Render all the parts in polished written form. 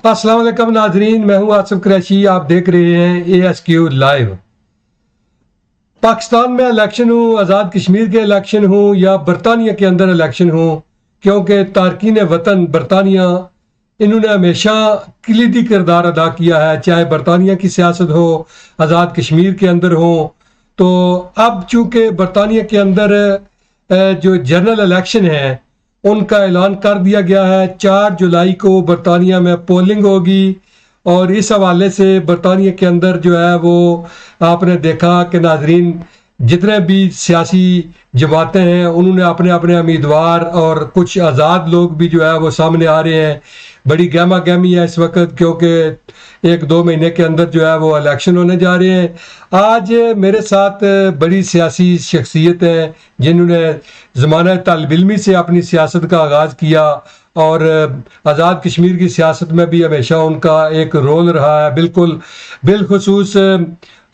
अस्सलाम वालेकुम नाजरीन, मैं हूं आसिफ कुरैशी। आप देख रहे हैं ASQ लाइव। पाकिस्तान में इलेक्शन हो, आज़ाद कश्मीर के इलेक्शन हो या बरतानिया के अंदर इलेक्शन हो, क्योंकि तारकीन वतन बरतानिया इन्होंने हमेशा कलीदी किरदार अदा किया है, चाहे बरतानिया की सियासत हो, आज़ाद कश्मीर के अंदर हो। तो अब चूँकि बरतानिया के अंदर जो जनरल इलेक्शन है उनका ऐलान कर दिया गया है। 4 जुलाई को बरतानिया में पोलिंग होगी और इस हवाले से बरतानिया के अंदर जो है वो आपने देखा कि नाजरीन जितने भी सियासी जमातें हैं उन्होंने अपने अपने उम्मीदवार और कुछ आज़ाद लोग भी जो है वो सामने आ रहे हैं। बड़ी गहमा गहमी है इस वक्त, क्योंकि 1-2 महीने के अंदर जो है वो इलेक्शन होने जा रहे हैं। आज मेरे साथ बड़ी सियासी शख्सियत हैं जिन्होंने ज़माना तालिब इल्मी से अपनी सियासत का आगाज़ किया और आज़ाद कश्मीर की सियासत में भी हमेशा उनका एक रोल रहा है। बिलखुसूस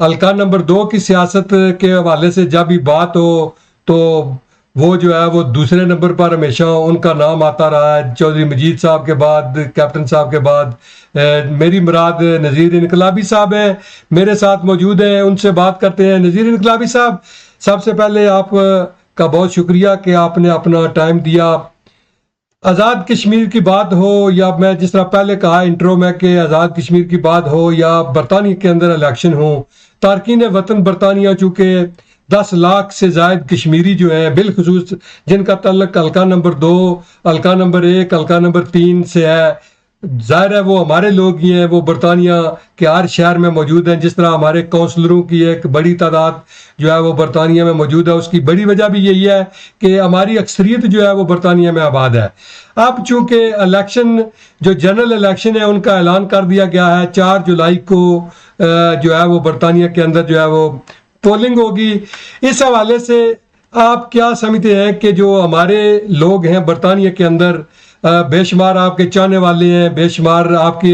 हल्का नंबर 2 की सियासत के हवाले से जब भी बात हो तो वो जो है वो दूसरे नंबर पर हमेशा उनका नाम आता रहा है। चौधरी मजीद साहब के बाद, कैप्टन साहब के बाद मेरी मुराद नज़ीर इनकलाबी साहब हैं, मेरे साथ मौजूद हैं। उनसे बात करते हैं। नज़ीर इनकलाबी साहब, सबसे पहले आप का बहुत शुक्रिया कि आपने अपना टाइम दिया। आज़ाद कश्मीर की बात हो या मैं जिस तरह पहले कहा इंट्रो में कि आज़ाद कश्मीर की बात हो या बरतानिया के अंदर इलेक्शन हो, तारकीन वतन बरतानिया चूँकि 10 लाख से ज़ायद कश्मीरी जो हैं, बिलखुसूस जिनका तल्लक हल्का नंबर 2, हल्का नंबर 1, हल्का नंबर 3 से है, ज़ाहिर है वो हमारे लोग ही हैं। वो बरतानिया के हर शहर में मौजूद हैं। जिस तरह हमारे काउंसलरों की एक बड़ी तादाद जो है वो बरतानिया में मौजूद है, उसकी बड़ी वजह भी यही है कि हमारी अक्सरियत जो है वो बरतानिया में आबाद है। अब चूँकि इलेक्शन जो जनरल इलेक्शन है उनका ऐलान कर दिया गया है, 4 जुलाई को जो है वो बरतानिया के अंदर जो है वो पोलिंग होगी। इस हवाले से आप क्या समझते हैं कि जो हमारे लोग हैं बरतानिया के अंदर, बेशुमार आपके चाहने वाले हैं, बेशुमार आपके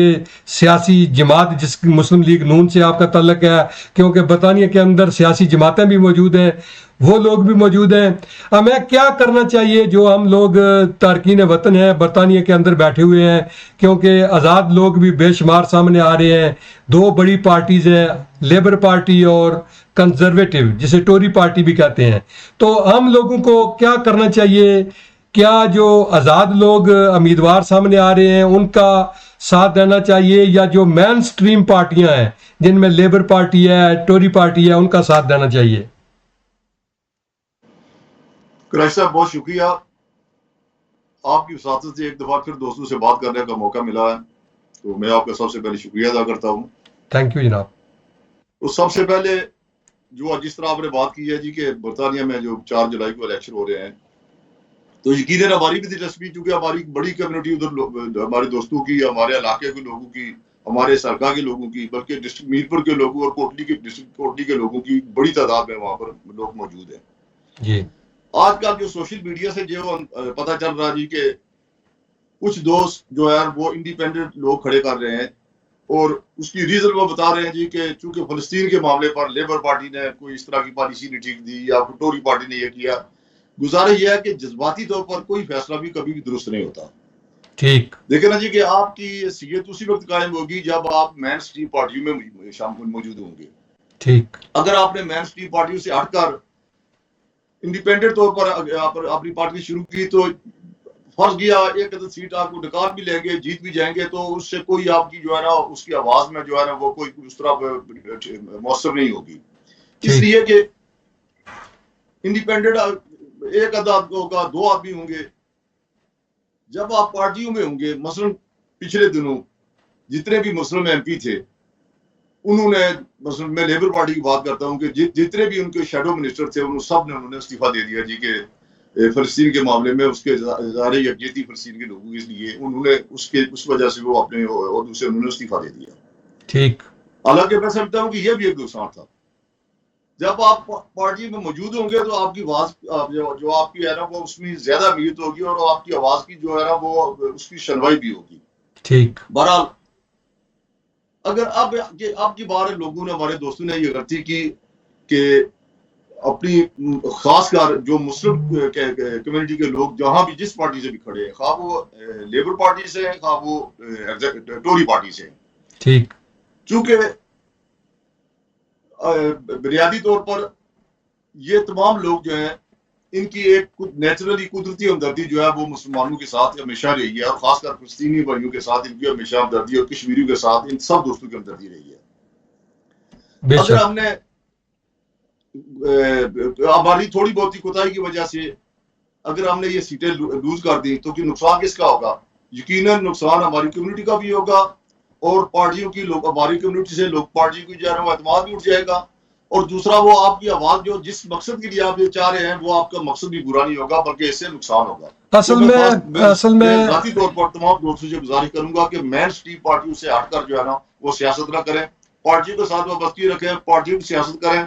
सियासी जमात जिस मुस्लिम लीग नून से आपका तल्लक है, क्योंकि बरतानिया के अंदर सियासी जमातें भी मौजूद हैं, वो लोग भी मौजूद हैं, हमें क्या करना चाहिए जो हम लोग तारकीन वतन हैं बरतानिया के अंदर बैठे हुए हैं, क्योंकि आज़ाद लोग भी बेशुमार सामने आ रहे हैं। 2 बड़ी पार्टीज़ हैं, लेबर पार्टी और कंजर्वेटिव जिसे टोरी पार्टी भी कहते हैं। तो हम लोगों को क्या करना चाहिए? क्या जो आज़ाद लोग उम्मीदवार सामने आ रहे हैं उनका साथ देना चाहिए या जो मेन स्ट्रीम पार्टियां हैं जिनमें लेबर पार्टी है, टोरी पार्टी है, उनका साथ देना चाहिए? कुरैशी साहब, बहुत शुक्रिया। आपकी वसातत से एक दफ़ा फिर दोस्तों से बात करने का मौका मिला है, तो मैं आपका सबसे पहले शुक्रिया अदा करता हूँ। थैंक यू जनाब। तो सबसे पहले जो जिस तरह आपने बात की है जी कि बरतानिया में जो 4 जुलाई को इलेक्शन हो रहे हैं, तो यकीनन हमारी भी दिलचस्पी, चूंकि हमारी बड़ी कम्युनिटी उधर, हमारे दोस्तों की, हमारे इलाके के लोगों की, हमारे सरका के लोगों की, बल्कि डिस्ट्रिक्ट मीरपुर के लोगों और डिस्ट्रिक्ट कोटली के लोगों की बड़ी तादाद में वहां पर लोग मौजूद हैं जी। आजकल जो सोशल मीडिया से जो पता चल रहा है जी कि कुछ दोस्त जो है वो इंडिपेंडेंट लोग खड़े कर रहे हैं और उसकी रीजन वो बता रहे हैं जी कि चूंकि फलस्तीन के मामले पर लेबर पार्टी ने कोई इस तरह की पॉलिसी नहीं ठीक दी या टोरी पार्टी ने ये किया। गुजारिश यह है कि जज्बाती तौर पर कोई फैसला भी कभी भी दुरुस्त नहीं होता। ठीक देखे ना जी कि आपकी हैसियत उसी वक्त कायम होगी जब आप मेन स्ट्रीम पार्टियों में शामिल मौजूद होंगे। ठीक अगर आपने मेन स्ट्रीम पार्टियों से हटकर इंडिपेंडेंट तौर पर अपनी पार्टी शुरू की तो फर्ज किया एक अदद सीट आपको निकाल भी लेंगे, जीत भी जाएंगे, तो उससे कोई आपकी जो है ना उसकी आवाज में जो है ना वो कोई उस तरह मौसर नहीं होगी। इसलिए कि इंडिपेंडेंट एक अदद होगा, 2 आदमी होंगे। जब आप पार्टियों में होंगे, मसलन पिछले दिनों जितने भी मुस्लिम MP थे उन्होंने, मसलन मैं लेबर पार्टी की बात करता हूँ कि जितने भी उनके शेडो मिनिस्टर थे उन्होंने इस्तीफा दे दिया जी के फलस्तीन के मामले में उसके ज़ाहिर यकजहती फलस्तीन के लोगों के लिए उन्होंने उस वजह से वो अपने और दूसरे उन्होंने इस्तीफा दे दिया। ठीक। हालांकि मैं समझता हूँ कि यह भी एक नुकसान था। जब आप पार्टी में मौजूद होंगे तो आपकी आवाज जो आपकी है ना वो उसमें ज्यादा अहमियत होगी और आपकी आवाज की जो है ना वो उसकी सुनवाई भी होगी। ठीक। बहरहाल अगर अब की बार लोगों ने, हमारे दोस्तों ने ये गलती की कि अपनी खासकर जो मुस्लिम कम्युनिटी के लोग जहां भी जिस पार्टी से भी खड़े हैं, खा वो लेबर पार्टी से है, खा वो टोरी पार्टी से है, ठीक, चूंकि बुनियादी तौर पर ये तमाम लोग जो हैं इनकी एक नेचुरली कुदरती हमदर्दी जो है वो मुसलमानों के साथ हमेशा रही है, और खासकर फलस्तीनी भाइयों के साथ इनकी हमेशा हमदर्दी, और कश्मीरियों के साथ इन सब दोस्तों की हमदर्दी रही है। अगर बेशक। हमने हमारी थोड़ी बहुत ही कोताही की वजह से अगर हमने ये सीटें लूज कर दी तो कि नुकसान किसका होगा? यकीनन नुकसान हमारी कम्युनिटी का भी होगा, और पार्टियों की लोग हमारी कम्युनिटी से लोग पार्टी की जो है वो एतमाद भी उठ जाएगा, और दूसरा वो आपकी आवाज जो जिस मकसद के लिए आप ये चाह रहे हैं वो आपका मकसद भी बुरा नहीं होगा बल्कि इससे नुकसान होगा। असल तो में जाती तौर पर तमाम दोस्तों से गुजारिश करूंगा कि मेन स्ट्रीम पार्टियों से हटकर जो है ना वो सियासत ना करें, पार्टियों के साथ वाबस्तगी रखें, पार्टियों की सियासत करें।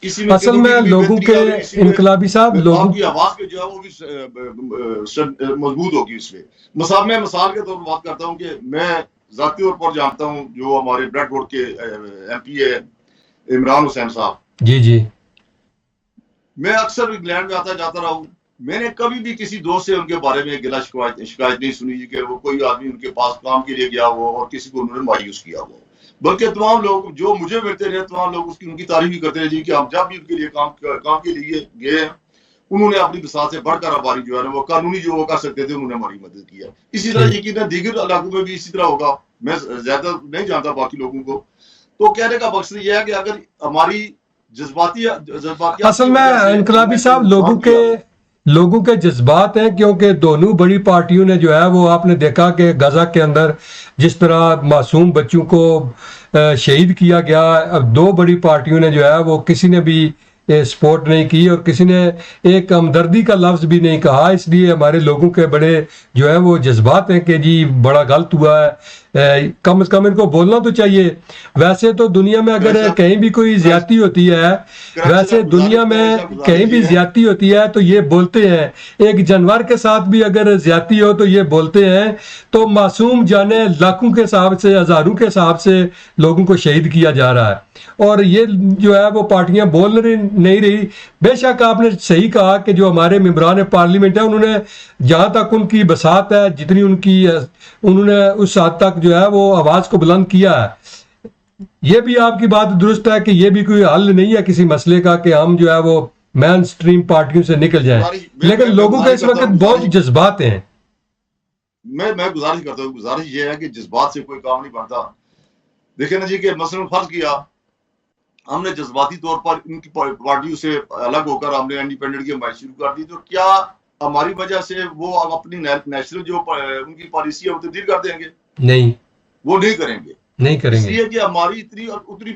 इसी में असल में लोगों के इनकलाबी साहब लोगों आपकी आवाज के जो है वो भी मजबूत होगी इसमें। मैं मिसाल के तौर पर बात करता हूँ कि मैं जाती तौर पर जानता हूँ जो हमारे ब्रेडफोर्ड के MP है इमरान हुसैन साहब, जी जी, मैं अक्सर इंग्लैंड में आता जाता रहा हूँ, मैंने कभी भी किसी दोस्त से उनके बारे में गिला शिकायत नहीं सुनी कि वो कोई आदमी उनके पास काम के लिए गया हो और किसी को उन्होंने मायूस किया हो, बल्कि तमाम लोग जो मुझे मिलते रहे तमाम लोग उनकी तारीफ भी करते रहे जी कि हम जब भी उनके लिए काम के लिए गए हैं उन्होंने अपनी बिसात से बढ़कर हमारी जो है ना वो कानूनी जो वो कर सकते थे उन्होंने हमारी मदद की है। इसी तरह यकीन दीगर इलाकों में भी इसी तरह होगा, मैं ज्यादा नहीं जानता बाकी लोगों को। तो कहने का मकसद यह है कि अगर हमारी जज्बाती असल में इनकलाबी साहब लोगों के जज्बात हैं, क्योंकि दोनों बड़ी पार्टियों ने जो है वो आपने देखा कि गजा के अंदर जिस तरह मासूम बच्चों को शहीद किया गया, अब दो बड़ी पार्टियों ने जो है वो किसी ने भी सपोर्ट नहीं की और किसी ने एक हमदर्दी का लफ्ज़ भी नहीं कहा। इसलिए हमारे लोगों के बड़े जो है वो जज्बात हैं कि जी बड़ा गलत हुआ है, कम से कम इनको बोलना तो चाहिए। वैसे तो दुनिया में अगर कहीं भी कोई ज्यादती होती है, वैसे दुनिया में कहीं भी ज्यादती होती है तो ये बोलते हैं। एक जानवर के साथ भी अगर ज्यादती हो तो ये बोलते हैं। तो मासूम जाने लाखों के हिसाब से, हजारों के हिसाब से लोगों को शहीद किया जा रहा है, और ये जो है वो पार्टियां बोल नहीं रही। बेशक आपने सही कहा कि जो हमारे मेंबरान पार्लियामेंट है उन्होंने जहां तक उनकी बसात है, जितनी उन्होंने उस हद तक जो है वो आवाज को बुलंद किया है। ये भी आपकी बात दुरुस्त है कि ये भी कोई हल नहीं है किसी मसले का कि हम जो है वो मेन स्ट्रीम पार्टियों से निकल जाएं, लेकिन लोगों के इस वक्त बहुत जज्बात हैं। मैं गुजारिश करता हूँ, गुजारिश ये है कि जज्बात से कोई काम नहीं बनता। देखे ना जी कि मसलन फर्ज किया हमने जज्बाती तौर पर इनकी पार्टियों से अलग होकर हमने इंडिपेंडेंट की हमारी शुरू कर दी, तो क्या हमारी वजह से वो अपनी नेशनल जो उनकी पॉलिसी है वो तब्दील कर देंगे? नहीं, वो नहीं करेंगे, नहीं करेंगे। इसलिए कि हमारी इतनी उतनी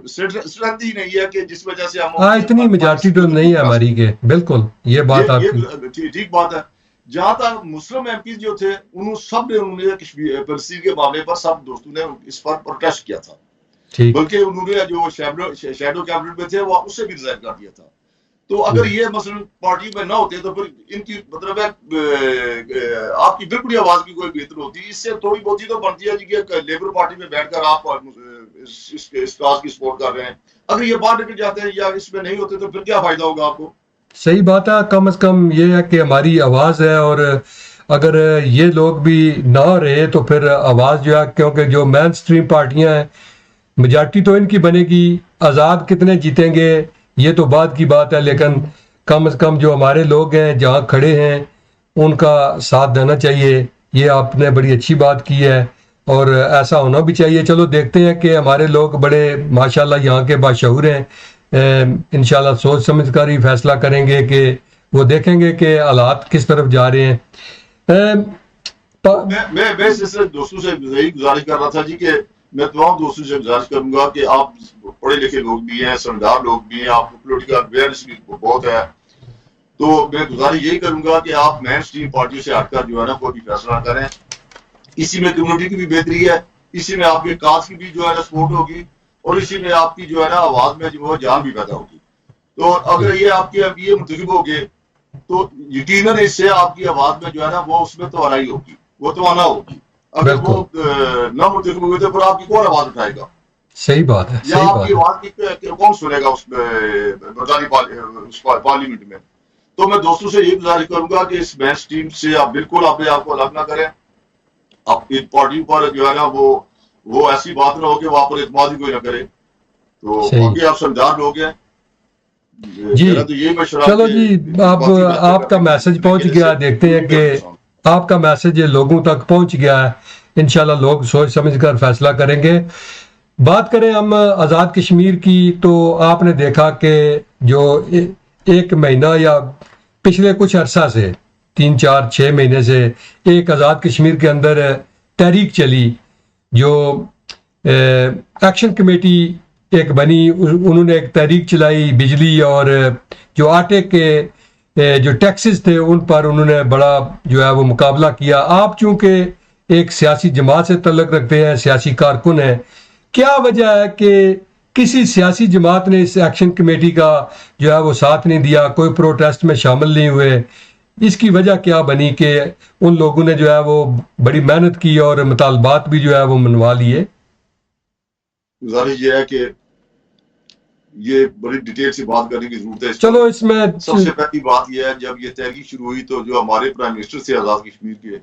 स्ट्रेंथ ही नहीं है कि जिस वजह से हम इतनी मेजॉरिटी तो नहीं है हमारी के। बिल्कुल ये बात आपकी ठीक बात है। जहां तक मुस्लिम MP जो थे उन्होंने कश्मीर फलस्तीन के मामले पर सब दोस्तों ने इस पर प्रोटेस्ट किया था, बल्कि उन्होंने जो शैडो कैबिनेट में थे वो उससे भी रिजाइन कर दिया था। तो अगर ये मसलन पार्टी में ना होते तो फिर इनकी मतलब है आपकी बिल्कुल आवाज की कोई बेहतर होती। इससे थोड़ी बहुत ही तो बनती है जी कि लेबर पार्टी में बैठकर आप इस काज की सपोर्ट कर रहे हैं, अगर ये बाहर निकल जाते हैं या इसमें नहीं होते तो फिर क्या फायदा होगा आपको? सही बात है। कम से कम ये है कि हमारी आवाज है, और अगर ये लोग भी ना रहे तो फिर आवाज जो है, क्योंकि जो मेन स्ट्रीम पार्टियां हैं मेजॉरिटी तो इनकी बनेगी, आज़ाद कितने जीतेंगे ये तो बाद की बात है, लेकिन कम से कम जो हमारे लोग हैं जहाँ खड़े हैं उनका साथ देना चाहिए। ये आपने बड़ी अच्छी बात की है और ऐसा होना भी चाहिए। चलो देखते हैं कि हमारे लोग बड़े माशाल्लाह यहाँ के बाशऊर हैं, इंशाल्लाह सोच समझ कर ही फैसला करेंगे कि वो देखेंगे कि हालात किस तरफ जा रहे हैं। मैं दोस्तों से यही गुजारिश कर रहा था जी कि मैं तमाम दोस्तों से गुजारिश करूंगा कि आप पढ़े लिखे लोग भी हैं, समझदार लोग भी हैं, आपको पॉलिटिकल अवेयरनेस भी बहुत है, तो मैं गुजारिश यही करूंगा कि आप मेन स्ट्रीम पार्टियों से हटकर जो है ना कोई भी फैसला करें। इसी में कम्युनिटी की भी बेहतरी है, इसी में आपके कास्ट की भी जो है ना सपोर्ट होगी, और इसी में आपकी जो है ना आवाज में जो है जान भी पैदा होगी। तो अगर ये आपके मुंतखब हो गए तो यकीनन इससे आपकी आवाज में जो है ना वो उसमें तो आना ही होगी, वो तो आना होगी। अगर वो ना मुंतखब हुए तो फिर आपकी कौन आवाज उठाएगा? सही बात है, या सही बात आपकी है। आवाज की कौन सुनेगा उस बरतानी पार्लियामेंट में। तो मैं दोस्तों से ये गुजारिश करूंगा कि इस मैच टीम से आप बिल्कुल अपने आप को अलग ना करें। आप इन पार्टी पर जो है ना वो ऐसी बात ना हो कि वहां पर इतमाद ही कोई ना करे। तो सही। बाकी आप समझदार लोग हैं। जी, मेरा तो यही मशवरा चलो कि जी, अब बाकी बातें आपका करने की मैसेज सुनने पहुंच के लिए गया, से देखते हैं दूरी कि करते हैं। आपका मैसेज ये लोगों तक पहुंच गया है। इंशाल्लाह लोग सोच समझ कर फैसला करेंगे। बात करें हम आज़ाद कश्मीर की, तो आपने देखा कि जो एक महीना या पिछले कुछ अरसा से 3 4 6 महीने से एक आज़ाद कश्मीर के अंदर तहरीक चली, जो एक्शन कमेटी एक बनी, उन्होंने एक तहरीक चलाई बिजली और जो आटे के जो टैक्सेस थे उन पर उन्होंने बड़ा जो है वो मुकाबला किया। आप चूंकि एक सियासी जमात से तल्लुक़ रखते हैं, सियासी कारकुन हैं, क्या वजह है कि किसी सियासी जमात ने इस एक्शन कमेटी का जो है वो साथ नहीं दिया, कोई प्रोटेस्ट में शामिल नहीं हुए? इसकी वजह क्या बनी कि उन लोगों ने जो है वो बड़ी मेहनत की और मुतालबात भी जो है वो मनवा लिए? गुजारिश ये है कि ये बड़ी डिटेल से बात करने की जरूरत है इस पर। चलो इसमें सबसे पहली बात यह है, जब ये तहरीक शुरू हुई तो जो हमारे प्राइम मिनिस्टर थे आजाद कश्मीर के,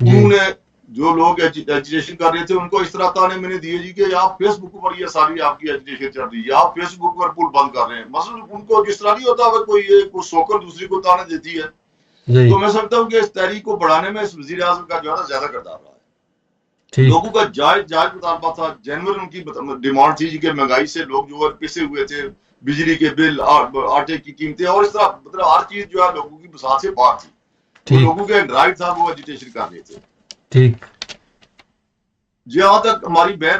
जी उन्होंने जो लोग एजुटेशन कर रहे थे उनको इस तरह ताने मैंने दिए जी कि आप फेसबुक पर ये सारी आपकी एजुटेशन चल रही है, आप फेसबुक पर पुल बंद कर रहे हैं। मतलब उनको जिस तरह नहीं होता है कोई कोई सोकर दूसरी को ताने देती है। जी तो मैं समझता हूँ कि इस तहरीक को बढ़ाने में इस वजीर आजम का जो है ना ज्यादा किरदार रहा है। ठीक। लोगों का जायज जायज मुतालबा था, जेन्युइन उनकी डिमांड थी कि महंगाई से लोग जो है पिसे हुए थे, बिजली के बिल, आटे की कीमतें और इस तरह मतलब हर चीज जो है लोगों की बसात से बाहर थी। वो ठीक। लोगों के ड्राइव था, वो एजुटेशन कर रहे थे। ठीक। जहां तक हमारी बैन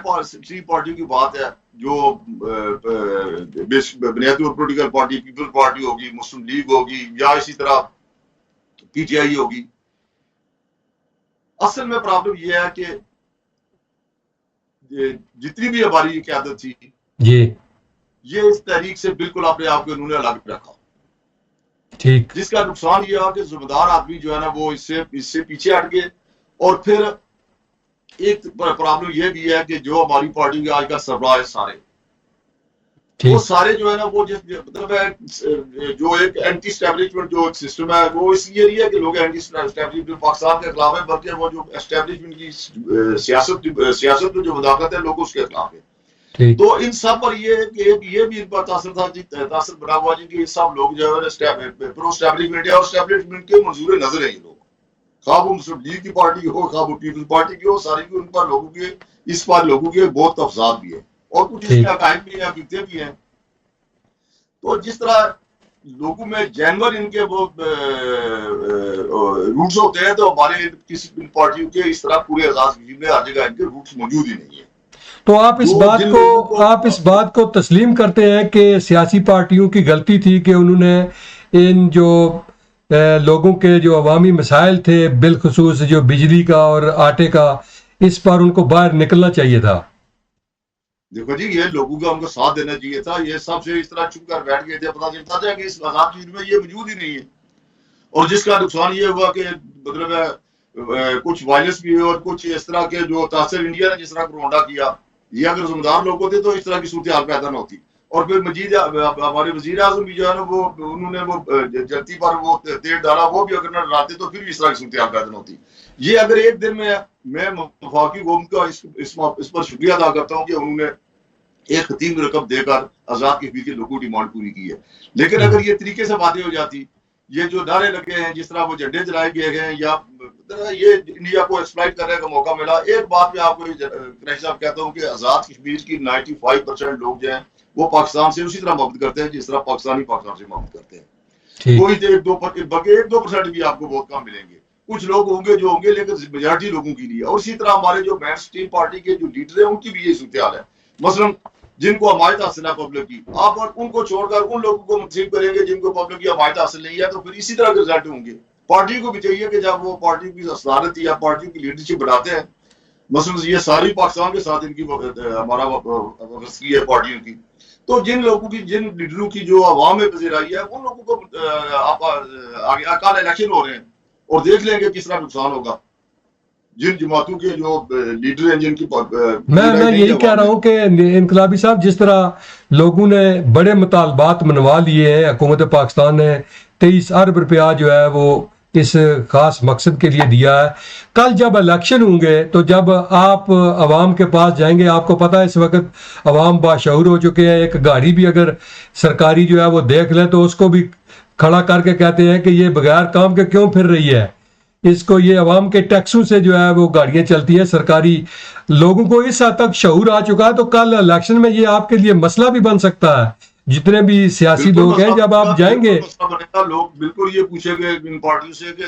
पार्टी की बात है, जो बुनियादी और पोलिटिकल पार्टी, पीपल्स पार्टी होगी, मुस्लिम लीग होगी या इसी तरह पीटीआई होगी, असल में प्रॉब्लम यह है कि जितनी भी हमारी क्यादत थी, जी ये इस तहरीक से बिल्कुल अपने आप को इन्होंने अलग रखा। ठीक। जिसका नुकसान ये हुआ कि जिम्मेदार आदमी जो है ना वो इससे पीछे हट गए। और फिर एक प्रॉब्लम ये भी है कि जो हमारी पार्टी के आज का सरबराह है सारे, वो ठीक। सारे जो है ना वो मतलब है जो एक एंटी स्टैब्लिशमेंट जो एक सिस्टम है, वो इसलिए नहीं है कि लोग एंटी स्टैब्लिशमेंट पाकिस्तान के खिलाफ है, बल्कि वो जो एस्टैब्लिशमेंट की सियासत में जो मुदाखलत है लोग उसके खिलाफ है। ठीक। तो इन सब पर ये भी इन पर तासर था जी, तासर बना हुआ जी कि सब लोग जो है प्रो स्टैब्लिशमेंट है और स्टैब्लिशमेंट के मंजूर नजर है ये लोग, खा वो मुस्लिम लीग की पार्टी हो, खा वो पीपल्स पार्टी की हो, सारी की उन पर लोगों के इस पर लोगों के बहुत अफसाद भी है और कुछ इसके अकायद भी है, हकीकतें भी हैं। तो जिस तरह लोगों में जानवर इनके वो रूट्स होते हैं, तो हमारे किसी पार्टियों के इस तरह पूरे आजाद में हर जगह इनके रूट्स मौजूद ही नहीं है। तो आप इस बात जिन को लोगों को आप इस बात को तस्लीम करते हैं कि सियासी पार्टियों की गलती थी कि उन्होंने इन जो लोगों के जो अवामी मसाइल थे, बिलखुसूस जो बिजली का और आटे का, इस पर उनको बाहर निकलना चाहिए था? देखो जी, ये लोगों का उनको साथ देना चाहिए था। ये सबसे इस तरह चुप कर बैठ गए थे, पता चलता था कि इस आजाद चीज में ये मौजूद ही नहीं है। और जिसका नुकसान ये हुआ कि मतलब कुछ वायलेंस भी हुई और कुछ इस तरह के जो तासर इंडिया ने जिस तरह रोंडा किया, ये अगर जिम्मेदार लोग होते तो इस तरह की सूरत हाल पैदा न होती। और फिर मजीद हमारे वजीर आजम भी जो है ना वो उन्होंने वो जलती पर वो तेल डाला, वो भी अगर न डालते तो फिर भी इस तरह की सूरत हाल पैदा न होती। ये अगर एक दिन में मैं वफाकी हुकूमत का इस पर शुक्रिया अदा करता हूँ कि उन्होंने एक खतीम रकम देकर आजाद कश्मीर के लोगों की डिमांड पूरी की है। लेकिन अगर ये तरीके से बातें हो जाती, ये जो नारे लगे हैं, जिस तरह वो झंडे जलाए गए हैं, या ये इंडिया को एक्सप्लॉइट करने का मौका मिला। एक बात मैं आपको क्रैश साहब कहता हूँ कि आजाद कश्मीर की 95% लोग जो हैं वो पाकिस्तान से उसी तरह मोहब्बत करते हैं जिस तरह पाकिस्तानी पाकिस्तान से मोहब्बत करते हैं। कोई बल्कि 1-2% भी आपको बहुत कम मिलेंगे। कुछ लोग होंगे जो होंगे, लेकिन मेजॉरिटी लोगों के लिए। और इसी तरह हमारे जो मेन स्ट्रीम पार्टी के जो लीडर है उनकी भी ये सूरत हाल है। मसलन जिनको हमायत हासिल है पब्लिक की, आप उनको छोड़कर उन लोगों को मुंतखब करेंगे जिनको पब्लिक की हमायत हासिल नहीं है, तो फिर इसी तरह के रिजल्ट होंगे। पार्टी को भी चाहिए कि जब वो पार्टी की सदारत या पार्टी की लीडरशिप बनाते हैं, मसलन ये सारी पाकिस्तान के साथ इनकी हमारा वफाकी है पार्टियों की, तो जिन लोगों की, जिन लीडरों की जो अवाम में पजीर आई है, उन लोगों को आप आगे कल इलेक्शन हो रहे हैं और देख लेंगे किस तरह नुकसान होगा। जिन जमातों के जो लीडर हैं, जिनकी मैं यही कह रहा हूँ कि इनकलाबी साहब, जिस तरह लोगों ने बड़े मुतालबात मनवा लिए हैं, हुकूमत पाकिस्तान ने 23 अरब रुपया जो है वो इस खास मकसद के लिए दिया है। कल जब इलेक्शन होंगे तो जब आप अवाम के पास जाएंगे, आपको पता है इस वक्त अवाम बाशऊर हो चुके हैं। एक गाड़ी भी अगर सरकारी जो है वो देख ले तो उसको भी खड़ा करके कहते हैं कि ये बगैर काम के क्यों फिर रही है, इसको ये अवाम के टैक्सों से जो है वो गाड़ियां चलती है सरकारी। लोगों को इस हद तक शऊर आ चुका है, तो कल इलेक्शन में ये आपके लिए मसला भी बन सकता है। जितने भी सियासी बिल्कुल लोग हैं, जब आप जाएंगे मसला बनेगा। लोग बिल्कुल ये पूछेंगे इन पार्टियों से कि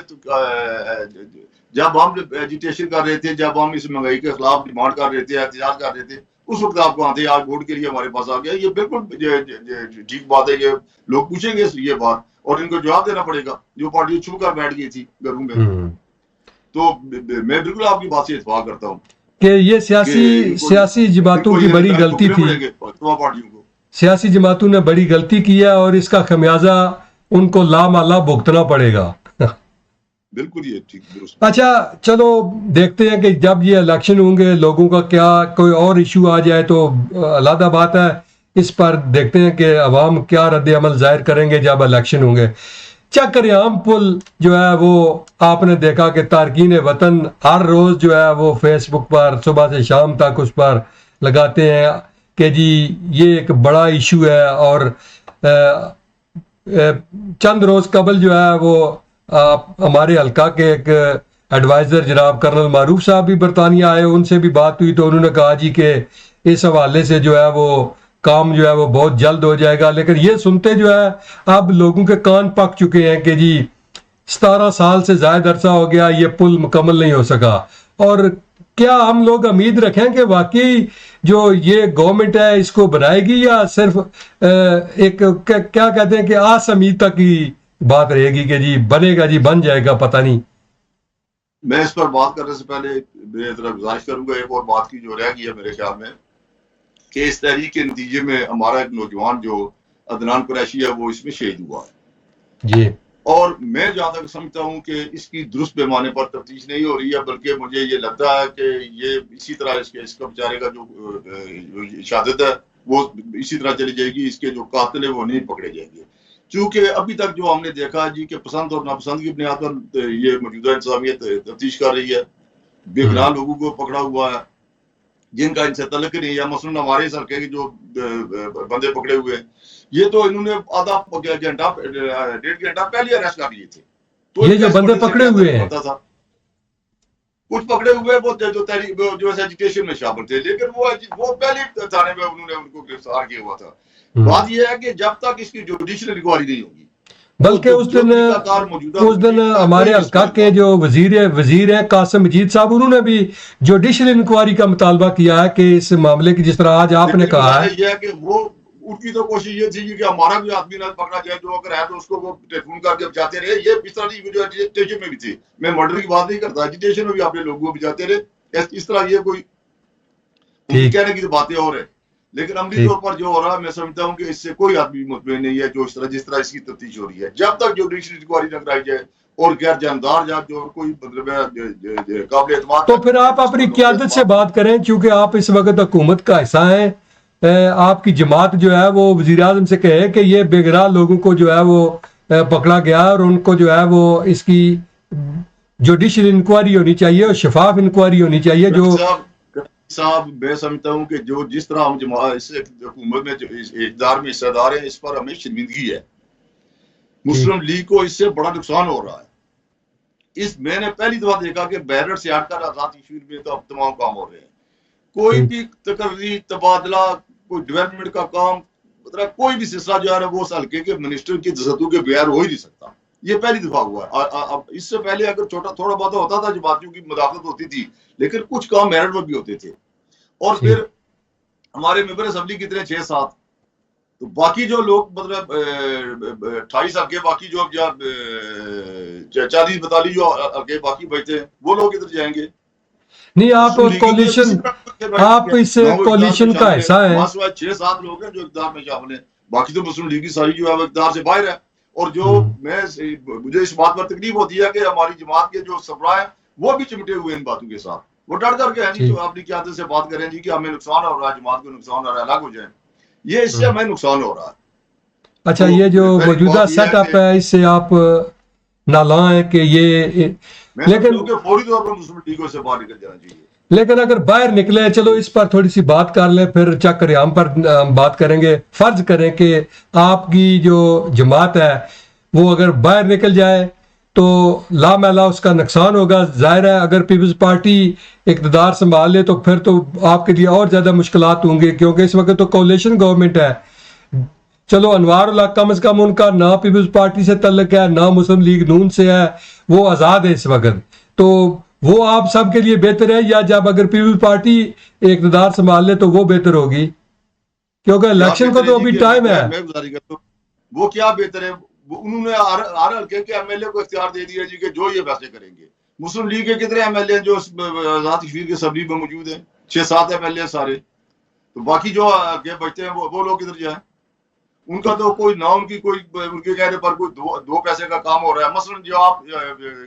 जब हम एजिटेशन कर रहे थे, जब हम इस महंगाई के खिलाफ डिमांड कर रहे थे, एहतजाज कर रहे थे, उस वक्त आप कहाँ थे? आज वोट के लिए हमारे पास आ गया। ये बिल्कुल ठीक बात है। ये लोग पूछेंगे ये बात और इनको जवाब देना पड़ेगा, जो पार्टी छुप कर बैठ गई थी घरों में। तो मैं बिल्कुल आपकी बात से इत्तेफाक करता हूँ कि ये सियासी जमातों की बड़ी गलती थी, पार्टियों को सियासी जमातों ने बड़ी गलती की है और इसका खमियाजा उनको लामाला भुगतना पड़ेगा। बिल्कुल ये ठीक दुरुस्त। अच्छा चलो देखते हैं कि जब ये इलेक्शन होंगे, लोगों का क्या कोई और इशू आ जाए तो अलग बात है। इस पर देखते हैं कि अवाम क्या रद्द अमल जाहिर करेंगे जब इलेक्शन होंगे। चक्रियाम पुल जो है वो आपने देखा कि तारकीन वतन हर रोज जो है वो फेसबुक पर सुबह से शाम तक उस पर लगाते हैं कि जी ये एक बड़ा इशू है। और चंद रोज कबल जो है वो हमारे हल्का के एक एडवाइजर जनाब कर्नल मारूफ साहब भी बरतानिया आए, उनसे भी बात हुई तो उन्होंने कहा जी कि इस हवाले से जो है वो काम जो है वो बहुत जल्द हो जाएगा। लेकिन ये सुनते जो है अब लोगों के कान पक चुके हैं कि जी 17 साल से ज्यादा अरसा हो गया, ये पुल मुकम्मल नहीं हो सका। और क्या हम लोग उम्मीद रखें कि वाकई जो ये गवर्नमेंट है इसको बनाएगी, या सिर्फ एक क्या कहते हैं कि आसमीद तक की बात रहेगी कि जी बनेगा, जी बन जाएगा, पता नहीं। मैं इस पर बात करने से पहले मेरी तरफ गुजारिश करूंगा एक और बात की जो रह गई है मेरे ख्याल में, कि इस तहरीक के नतीजे में हमारा एक नौजवान जो अदनान कुरैशी है वो इसमें शहीद हुआ है जी। और मैं जहां तक समझता हूं कि इसकी दुरुस्त पैमाने पर तफ्तीश नहीं हो रही है, बल्कि मुझे ये लगता है कि ये इसी तरह इसका बेचारे का जो शहादत है वो इसी तरह चली जाएगी, इसके जो कातिल है वो नहीं पकड़े जाएंगे। चूंकि अभी तक जो हमने देखा जी कि पसंद और नापसंद की बुनियाद पर ये मौजूदा इंतजामिया तफ्तीश कर रही है, बेगुनाह लोगों को पकड़ा हुआ है जिनका इनसे तल्लुक नहीं है। मसलन हमारे सरकार के जो बंदे पकड़े हुए हैं, ये तो इन्होंने आधा घंटा 1.5 घंटा पहले अरेस्ट कर लिए थे। तो ये जो बंदे पकड़े हुए हैं, कुछ पकड़े हुए वो जो एजुकेशन में शामिल थे, लेकिन वो पहले थाने में उन्होंने उनको गिरफ्तार किया हुआ था। बात यह है कि जब तक इसकी जुडिशल इंक्वायरी नहीं होगी, बल्कि उस दिन हमारे हल्का के जो वजीर हैं कासिम मजीद साहब, उन्होंने भी जुडिशल इंक्वायरी का मुतालबा किया है कि इस मामले की, जिस तरह आज आपने कहा है कि वो उनकी तो कोशिश ये थी कि हमारा भी आदमी ना पकड़ा जाए, जो अगर है तो उसको वो टेलीफोन करके बचाते रहे। ये इस तरह की एजिटेशन में भी थी, मैं मर्डर की बात नहीं करता, एजिटेशन में भी अपने लोगों को बचाते रहे। इस तरह ये कोई कहने की तो बातें और है, लेकिन अमली तौर पर जो हो रहा है मैं समझता हूँ कि इससे कोई आदमी मुतमईन नहीं है जो जिस तरह इसकी तफ्तीश हो रही है। जब तक जुडिशल इंक्वायरी न कराई जाए और गैर जानदार या जो कोई मतलब काबिल एतमाद, तो फिर आप अपनी क़यादत से बात करें, क्योंकि आप इस वक्त हुकूमत का हिस्सा हैं। आपकी जमात जो है वो वजीर आज़म से कहे कि ये बेगुनाह लोगों को जो है वो पकड़ा गया और उनको जो है वो इसकी जुडिशल इंक्वायरी होनी चाहिए और शफाफ इंक्वायरी होनी चाहिए। जो साहब मैं समझता हूँ कि जो जिस तरह हम हुकूमत में जो इक़्तिदार में हिस्सेदार हैं, इस पर हमें शर्मिंदगी है। मुस्लिम लीग को इससे बड़ा नुकसान हो रहा है। मैंने पहली दफा देखा कि बैरर से हटकर आजाद कश्मीर में तो अब तमाम काम हो रहे हैं। कोई भी तकर्री तबादला, कोई डेवलपमेंट का काम, मतलब कोई भी सिलसिला जो है वो उस हल्के के मिनिस्टर की दस्तूर के बगैर हो ही नहीं सकता। ये पहली दफा हुआ है। अब इससे पहले अगर थोड़ा बहुत होता था, जमातियों की मुदाखलत होती थी, लेकिन कुछ काम मेरिट पर भी होते थे। और फिर हमारे मेंबर असेंबली कितने 6-7, तो बाकी जो लोग मतलब 28 हल्के बाकी जो 40-42 जो हल्के बाकी बचते हैं, वो लोग किधर जाएंगे? नहीं, आप कोalition, आप इस कोalition का हिस्सा है। 6-7 लोग हैं जो इक़्तिदार में शामिल हैं, बाकी तो मुस्लिम लीग की सारी जो है वो इक़्तिदार से बाहर है। और जो मुझे इस बात पर तकलीफ होती है कि हमारी जमात के जो सरबराह हैं वो भी चिमटे हुए इन बातों के साथ। वो डर डर के है नहीं, जो अपनी क़यादत से बात करें जी कि हमें नुकसान हो रहा है, जमात को नुकसान हो रहा है, अलग हो जाए, ये इससे हमें नुकसान हो रहा है। अच्छा, तो ये जो पहली मौजूदा बात ये है सेटअप कि है इससे आप नाला है कि ये, मैं लेकिन समझूं कि फौरी तौर पर मुस्लिम लीगों से बाहर निकल जाना चाहिए। लेकिन अगर बाहर निकले, चलो इस पर थोड़ी सी बात कर लें, फिर चक्करियाम पर बात करेंगे। फर्ज करें कि आपकी जो जमात है वो अगर बाहर निकल जाए तो लामहला उसका नुकसान होगा। जाहिर है अगर पीपल्स पार्टी इक़्तिदार संभाल ले तो फिर तो आपके लिए और ज़्यादा मुश्किलात होंगे, क्योंकि इस वक्त तो कोalition गवर्नमेंट है। चलो अनवारुल्लाह कम से कम उनका ना पीपल्स पार्टी से तल्लक है ना मुस्लिम लीग नून से है, वो आज़ाद है इस वक्त। तो वो आप सब के लिए बेहतर है, या जब अगर पीपल्स पार्टी इक़्तिदार संभाल ले तो वो बेहतर होगी, क्योंकि इलेक्शन को तो अभी टाइम है। मैं गुजारिश करता हूं, वो क्या बेहतर है, उन्होंने हर हल्के के एमएलए को इख्तियार दे दिया जी कि जो ये फैसले करेंगे। मुस्लिम लीग के कितने एमएलए जो आज़ाद कश्मीर के सबली में मौजूद हैं, 6-7 एमएलए सारे, तो बाकी जो आगे बचते हैं वो लोग किधर जाए? उनका तो कोई ना, उनकी कोई, उनके कहने पर कोई दो पैसे का काम हो रहा है। मसलन जो आप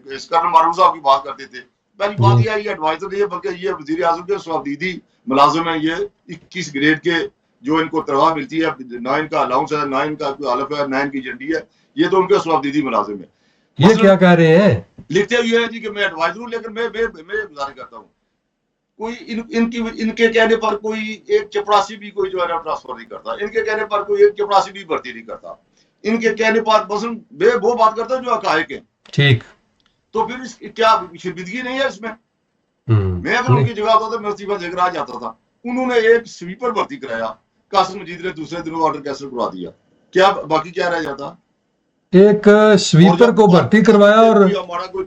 इस कर्नल मारूफ साहब की बात करते थे, पहली बात यह है ये एडवाइजर नहीं है, बल्कि ये वजीर आजम के स्वाबदीदी मुलाजिम है। ये 21 ग्रेड के जो इनको तनख्वाह मिलती है, 9 का अलाउंस है, 9 का हलफ है, 9 की झंडी है, ये तो उनके स्वाबदीदी मुलाजिम है। ये क्या कह रहे हैं? लिखते हुए है जी कि मैं एडवाइजर हूँ, लेकिन मैं गुजारिश करता हूँ कोई इनके कहने पर कोई एक चपरासी भी कोई जो है ना ट्रांसफर नहीं करता, इनके कहने पर कोई एक चपरासी भी भर्ती नहीं करता, इनके कहने पर बस वो बात करता है जो हकायक है। ठीक, तो फिर क्या शर्मिंदगी नहीं है इसमें? मैं अगर उनकी जगह होता तो मैं इस्तीफा देकर आ जाता था। उन्होंने एक स्वीपर भर्ती कराया, कासिम मजीद ने दूसरे दिन ऑर्डर कैंसिल करवा दिया, क्या बाकी क्या रह जाता? एक स्वीपर को भर्ती करवाया और हमारा कोई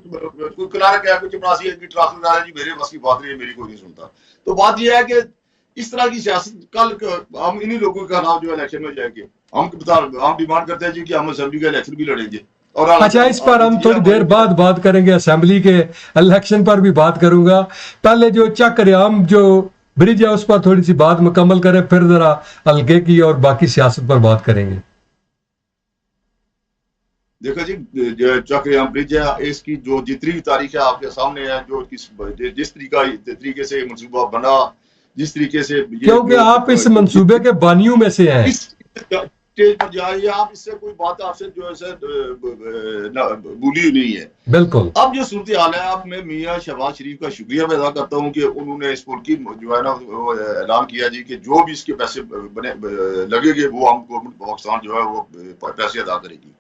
क्लार्क है, कोई चपरासी है, ट्रांसफर करा जी, मेरे बस की बात नहीं है, मेरी कोई नहीं सुनता। तो बात यह है कि इस तरह की सियासत, कल हम इन्हीं लोगों का नाम जो इलेक्शन में जाएंगे, हम डिमांड करते हैं जी कि हम असेंबली का इलेक्शन भी लड़ेंगे। और अच्छा, इस पर हम थोड़ी देर बाद बात करेंगे, असेंबली के इलेक्शन पर भी बात करूंगा। पहले जो चक्करियाम जो ब्रिज है उस पर थोड़ी सी बात मुकम्मल करें, फिर जरा हल्के की और बाकी सियासत पर बात करेंगे। देखो जी, चक्करियाम ब्रिज है, इसकी जो जितनी भी तारीख है आपके सामने है, जो जिस तरीके से मंसूबा बना, जिस तरीके से, क्योंकि आप इस मंसूबे के बानियों में से हैं, स्टेज पर जाइए आप, इससे कोई बात आपसे जो है भूली नहीं है। बिल्कुल। अब जो सूरत हाल है, अब मैं मियां शहबाज शरीफ का शुक्रिया अदा करता हूँ कि उन्होंने इस मुल्क की जो है ना ऐलान किया जी कि जो भी इसके पैसे बने लगेंगे वो हम गवर्नमेंट पाकिस्तान जो है वो पैसे अदा करेगी।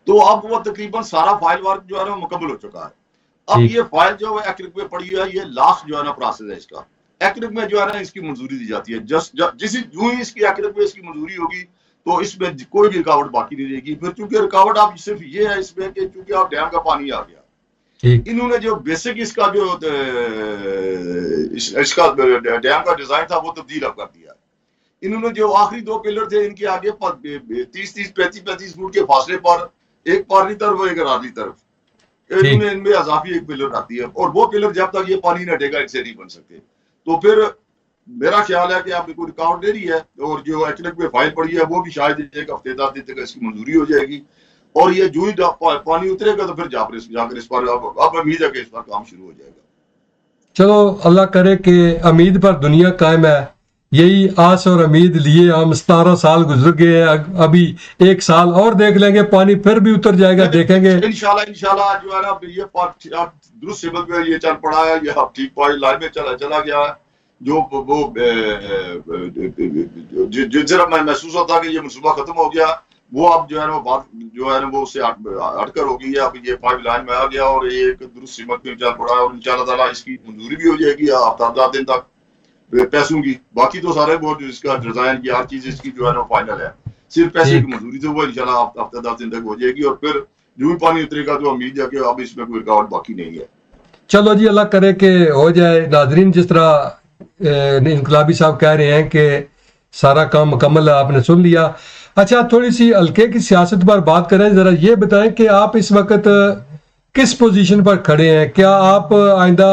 तो अब वो तकरीबन सारा फाइल वर्क जो है ना मुकम्मल हो चुका है। अब ये फाइल जो है एक्रिक में पड़ी है, ये लास्ट जो है ना प्रोसेस है इसका। एक्रिक में जो है ना इसकी मंजूरी दी जाती है, जो ही इसकी एक्रिक में इसकी मंजूरी होगी तो इसमें कोई भी रुकावट बाकी नहीं रहेगी। फिर चूंकि रुकावट आप सिर्फ ये है इसमें कि चूंकि आप डैम का पानी आ गया, इन्होंने जो बेसिक इसका जो इसका डैम का डिजाइन था वो तब्दील अब कर दिया। इन्होंने जो आखिरी 2 पिलर थे, इनके आगे 30-30, 35-35 फुट के फासले पर एक पारली तरफ और एक रारली तरफ, इन्होंने इनमें अजाफी एक पिलर रख दिया, और वो पिलर जब तक ये पानी न हटेगा इनसे नहीं बन सकते। तो फिर मेरा ख्याल है कि आपने कोई रुकावट दे रही है, और जो एक्रिक में फाइल पड़ी है वो भी शायद 1 हफ्ते 10 दिन तक इसकी मंजूरी हो जाएगी, और ये जो ही पानी उतरेगा तो फिर जाकर इस पर अब उम्मीद है कि इस पर काम शुरू हो जाएगा। चलो अल्लाह करे कि उम्मीद पर दुनिया कायम है। यही आस और उम्मीद लिए हम 17 साल गुजर गए हैं, अभी 1 साल और देख लेंगे, पानी फिर भी उतर जाएगा, देखेंगे इंशाल्लाह जो है ना ये दुरुस्त सिमत में ये चल पड़ा है, ये ठीक लाइन में चला गया है। जो वो जरा महसूस होता कि ये मनसूबा खत्म हो गया, वो अब जो है ना वो बात जो है ना वो उससे हटकर हो गई है। अब ये पाइप लाइन में आ गया और ये एक दुरुस्त सिमत में चल पड़ा है, और इंशाल्लाह ताला इसकी मंजूरी भी हो जाएगी हफ्ता 10 दिन तक पैसों की। बाकी तो सारे वो इसका डिजाइन की हर चीज इसकी जो है ना फाइनल है, सिर्फ पैसे की मंजूरी तो वो इंशाल्लाह हफ्ता 10 दिन तक हो जाएगी, और फिर जो भी पानी उतरेगा तो उम्मीद है कि अब इसमें कोई रुकावट बाकी नहीं है। चलो जी, अल्लाह करे कि हो जाए। नाजरीन, जिस तरह इनकलाबी साहब कह रहे हैं कि सारा काम मुकम्मल है, आपने सुन लिया। अच्छा, थोड़ी सी हल्के की सियासत पर बात करें। जरा ये बताएं कि आप इस वक्त किस पोजीशन पर खड़े हैं? क्या आप आइंदा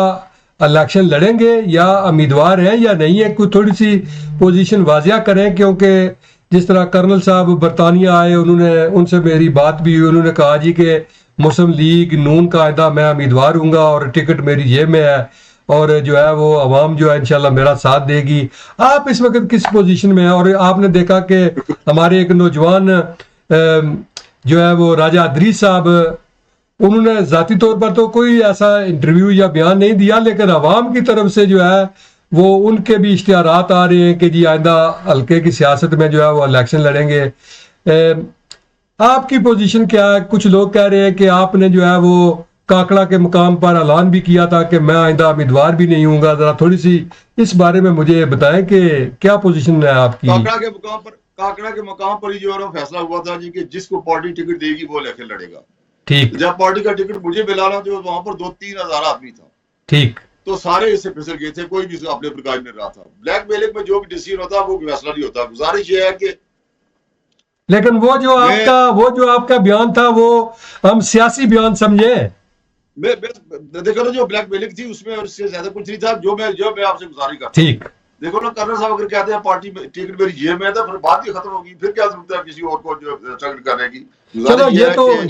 इलेक्शन लड़ेंगे या उम्मीदवार हैं या नहीं है? कोई थोड़ी सी पोजीशन वाजिया करें, क्योंकि जिस तरह कर्नल साहब बरतानिया आए, उन्होंने उनसे मेरी बात भी हुई, उन्होंने कहा जी कि मुस्लिम लीग नून का आइंदा मैं उम्मीदवार हूँगा और टिकट मेरी जेब में है और जो है वो अवाम जो है इंशाल्लाह मेरा साथ देगी। आप इस वक्त किस पोजीशन में हैं? और आपने देखा कि हमारे एक नौजवान जो है वो राजा अदरीस साहब, उन्होंने ज़ाती तौर पर तो कोई ऐसा इंटरव्यू या बयान नहीं दिया, लेकिन अवाम की तरफ से जो है वो उनके भी इश्तिहारात आ रहे हैं कि जी आइंदा हल्के की सियासत में जो है वो इलेक्शन लड़ेंगे। आपकी पोजीशन क्या है? कुछ लोग कह रहे हैं कि आपने जो है वो काकड़ा के मुकाम पर ऐलान भी किया था कि मैं आइंदा उम्मीदवार भी नहीं हूँगा। ज़रा थोड़ी सी इस बारे में मुझे बताएं कि क्या पोजीशन है आपकी। काकड़ा के मुकाम पर ही जो है वो फैसला हुआ था जी कि जिसको पार्टी टिकट देगी वो इलेक्शन लड़ेगा। ठीक। जब पार्टी का टिकट मुझे मिला जो वहां पर 2-3 हजार आदमी था, ठीक, तो सारे इससे फिसल गए थे, कोई भी अपने प्रकार में रहा था। ब्लैक मेलिंग में जो भी डिसीजन होता वो फैसला नहीं होता। गुजारिश ये है कि लेकिन वो जो आपका बयान था वो हम सियासी बयान समझे। देखो ना, जो ब्लैक मेलिंग थी उसमें उससे ज्यादा कुछ नहीं था। जो मैं आपसे गुजारिश करता हूं, ठीक, देखो ना, कर्नल साहब अगर कहते हैं पार्टी में टिकट मेरी जेब में है तो फिर बात ही खत्म होगी। फिर क्या जरूरत है किसी और को जो स्ट्रगल करने की। चलो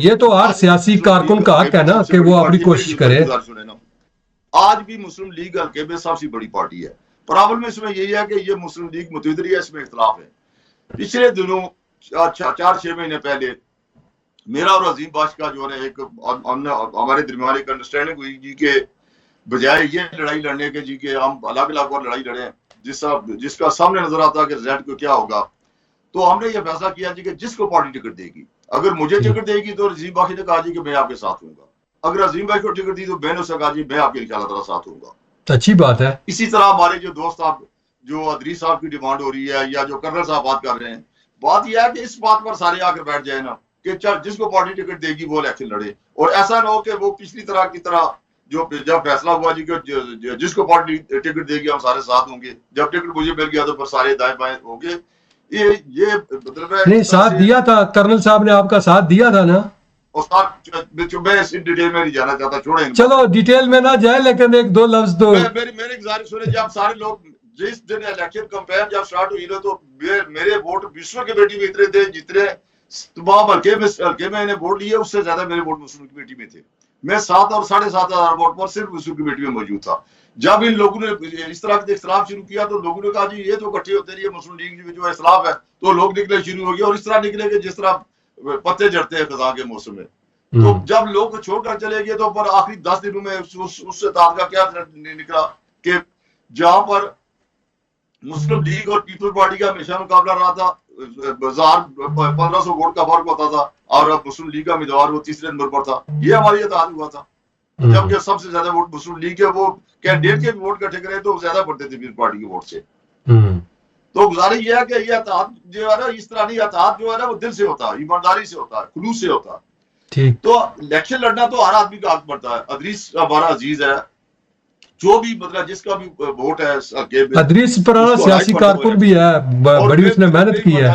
ये तो हर सियासी कारकुन का हक है ना कि वो अपनी कोशिश करे। आज भी मुस्लिम लीग हल्के में सबसे बड़ी पार्टी है। प्रॉब्लम इसमें यही है कि ये मुस्लिम लीग मुतहदी है, इसमें इख्तलाफ है। पिछले दिनों 4-6 महीने पहले मेरा और अजीम बाश का जो है एक हमारे दरमियान एक अंडरस्टैंडिंग हुई जी के बजाय ये लड़ाई लड़ने के जी के हम अलग अलग और लड़ाई लड़े, जिसका सामने नजर आता है कि रिजल्ट को क्या होगा, तो हमने ये फैसला किया जी कि जिसको पार्टी टिकट देगी, अगर मुझे टिकट देगी तो अजीम बाशी ने कहा जी कि मैं आपके साथ हूँगा, अगर अजीम भाई को टिकट दी तो मैंने उससे कहा जी मैं आपके इंशाअल्लाह साथ हूँगा। अच्छी बात है। इसी तरह हमारे जो दोस्त साहब जो अदरीस साहब की डिमांड हो रही है या जो कर्नल साहब बात कर रहे हैं, बात यह है कि इस बात पर सारे आकर बैठ जाए ना कि जिसको पार्टी टिकट देगी वो इलेक्शन लड़े, और ऐसा ना हो कि वो पिछली तरह की तरह जो जब फैसला हुआ जी कि जिसको पार्टी टिकट देगी हम सारे साथ होंगे, जब टिकट मुझे मिल गया तो फिर सारे दाएं बाएं होंगे। ये मतलब नहीं, साथ दिया था कर्नल साहब ने, आपका साथ दिया था ना। मैं इस डिटेल में नहीं जाना चाहता, छोड़ेंगे। चलो डिटेल में ना जाए, लेकिन एक दो लफ्ज तो मेरी गुजारिश सुने। जब सारे लोग जिस दिन इलेक्शन कंपेन जब स्टार्ट हुई ना, तो मेरे वोट विश्व की बेटी में इतने थे जितने तमाम हल्के में इन्हें वोट लिए, उससे ज्यादा मेरे वोट मुस्लिम की बेटी में थे। मैं 7 और 7.5 हजार वोट पर सिर्फ मुस्लिम की बेटी में मौजूद था। जब इन लोगों ने इस तरह के इख्तलाफ शुरू किया तो लोगों ने कहा जी ये तो इकट्ठे होते रहिए, मुस्लिम लीग जो इख्तलाफ है, तो लोग निकले शुरू हो गए, और इस तरह निकले कि जिस तरह पत्ते झड़ते हैं खजा के मौसम में। तो जब लोग छोड़कर चले गए तो पर आखिरी 10 दिनों में उससे ताद का क्या निकला कि जहां पर मुस्लिम लीग और पीपल्स पार्टी का हमेशा मुकाबला रहा था, 1500 वोट का फर्क होता था, और अब मुस्लिम लीग का उम्मीदवार वो तीसरे नंबर पर था। ये हमारी इत्तेहाद हुआ था। जबकि सबसे ज्यादा वोट मुस्लिम लीग के वो कैंडिडेट के वोट इकट्ठे करे तो ज्यादा बढ़ते थे पीपल्स पार्टी के वोट से। तो गुजारिश ये है कि ये इत्तेहाद जो है ना, इस तरह नहीं, इत्तेहाद जो है ना वो दिल से होता है, ईमानदारी से होता है, खुलूस से होता है। ठीक। तो इलेक्शन लड़ना तो हर आदमी का हक बनता है। अदरीस हमारा अजीज है, जो भी मतलब जिसका भी वोट है, अदरीस पुराना सियासी कारकुन भी है, बड़ी उसने मेहनत की है।